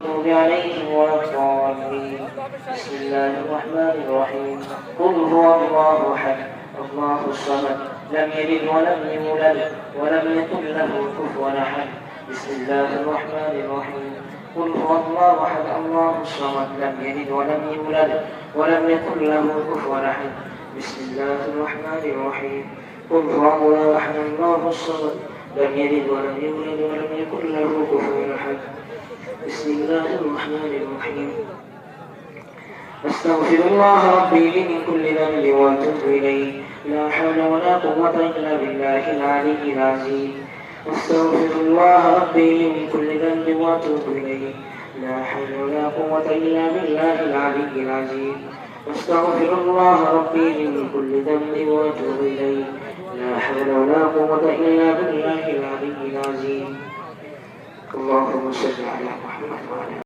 المغضوب عليهم ولا الضالين. بسم الله الرحمن الرحيم. قل هو الله أحد الله الصمد لم يلد ولم يولد ولم يكن له كفوا أحد. بسم الله الرحمن الرحيم. قل هو الله أحد الله الصمد لم يلد ولم يولد ولم يكن له كفوا أحد. بسم الله الرحمن الرحيم. قل هو الله أحد الله الصمد لم يلد ولم يولد ولم يكن له كفوا أحد. بسم الله الرحمن الرحيم. أستغفر الله ربي من كل ذنب وأتوب إليه لا حول ولا قوة إلا بالله العلي العظيم. أستغفر الله ربي من كل ذنب وأتوب إليه لا حول ولا قوة إلا بالله العلي العظيم. أستغفر الله ربي من كل ذنب وأتوب إليه لا حول ولا قوة إلا بالله العلي العظيم. اللهم صل على محمد وعلى